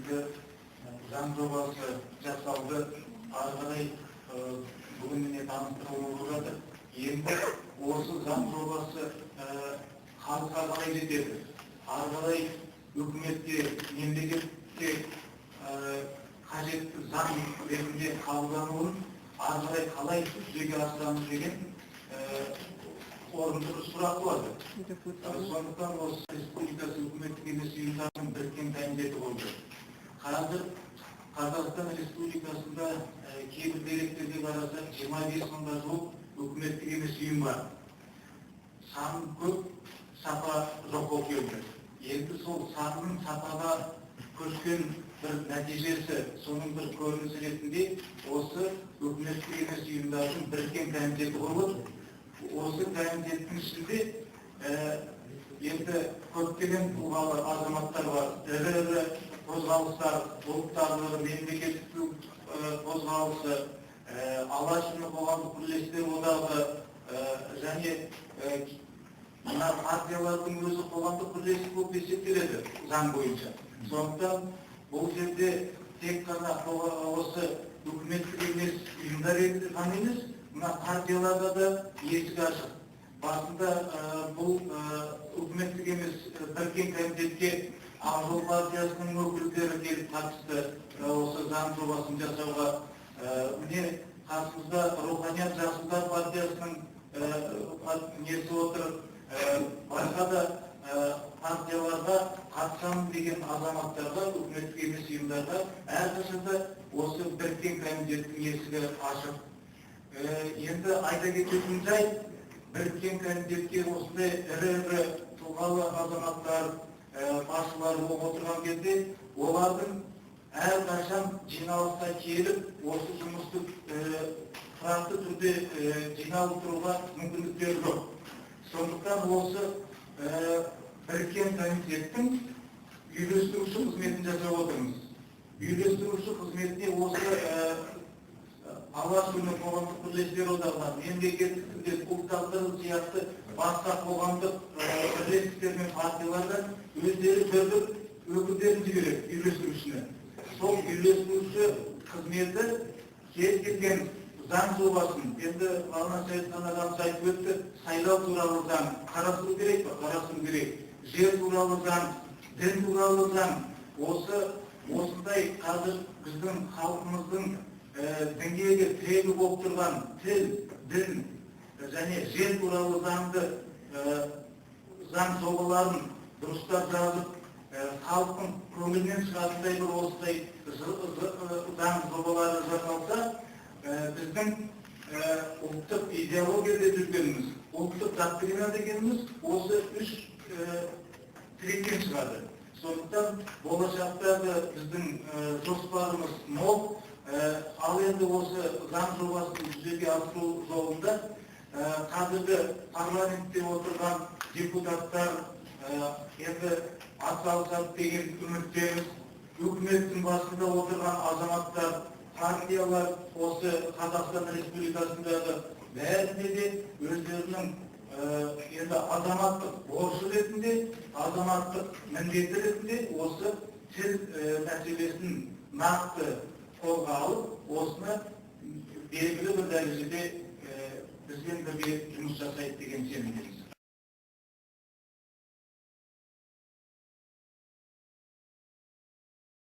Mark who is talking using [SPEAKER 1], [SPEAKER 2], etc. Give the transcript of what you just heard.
[SPEAKER 1] негізгі заң жобасы жасалды, ары қарай бүгін міне таныстырылып жатыр. Енді осы заң жобасы халыққа қалай жетеді? Ары қарай үкіметке, мемлекетке қажетті заң ретінде қабылдануын ары қарай қалай жүзеге асырамыз деген орынды сұрақ болады. Сондықтан осы республикасы үкіметтік емес ұйымдарының біріккен комитеті болды. Қазір Қазақстан Республикасында кейбір деректерге қарасақ 25 мыңға жуық үкіметтік емес ұйым бар. Саны көп, сапа жоқ болып келді. Енді сол санның сапаға көшкен бір нәтижесі, соның бір көрінісі ретінде осы үкіметтік емес ұйымдардың біріккен комитеті құрылып, осы комитеттің ішінде енді көптеген тұлғалы азаматтар бар, ірі қозғалыстар, ұлттарлығы, мемлекеттік қозғалысы, Алаш қоғамдық бірлестіктер одағы және мына партиялардың өзі қоғамдық бірлестік болып есептеледі заң бойынша. Сондықтан бұл жерде тек қана осы үкіметтік емес ұйымдар ретінде ғана емес, мына партияларда да есік ашық. Басында бұл үкіметтік емес біріккен комитетке Ақ Жол партиясының өкілдері келіп қатысты осы заң жобасын жасауға. Міне қасымызда Руханият Жасылдар партиясының несі отыр, басқа да партияларға қатысамын деген азаматтарға, үкіметтік емес ұйымдарға әрқашанда осы біріккен комитеттің есігі ашық. Енді айта кететін жай, біріккен комитетке осындай ірі тұлғалы азаматтар, басшылар болып отырған кезде, олардың әрқашан жиналысқа келіп, осы жұмысты тұрақты түрде жиналып тұруға мүмкіндіктері жоқ. Сондықтан осы біріккен комитеттің үйлестіруші қызметін жасап отырмыз. Үйлестіруші қызметіне осы Алаш қоғамдық бірлестіктер одағынан, мемлекеттік тілдес, ұлттастыру сияқты басқа қоғамдық бірлестіктер мен партиялардан өздері бір өкілдерін жібереді үйлестірушіні. Сол үйлестіруші қызметі кез келген заң жобасын, енді Бағлан Сәйітхан ағамыз айтып өтті, сайлау туралы заң қарастыру керек пе? Қарастыру керек. Жер туралы заң, дін туралы заң, осындай қазір біздің халқымыздың дінге тірегі болып тұрған тіл, дін және жер туралы заң жобаларын дұрыстап жазып, халықтың көңілінен шығатындай бір осындай заң жобалары жасалса, біздің ұлттық идеологияда жүргеніміз, ұлттық доктрина дегеніміз осы үш тіректен шығады. Сондықтан болашақтағы біздің жоспарымыз мол. Ал енді осы заң жобасын жүзеге асыру жолында қазіргі парламентте отырған депутаттар енді атсалысады деген үміттеміз. Үкіметтің басында отырған азаматтар, партиялар осы Қазақстан Республикасындағы бәрінде де өздерінің енді азаматтық борышы ретінде, азаматтық міндеті ретінде осы тіл мәселесін нақты қолға алып, осыны белгілі бір дәрежеде бізбен бірге жұмыс жасайды деген сенімдемін.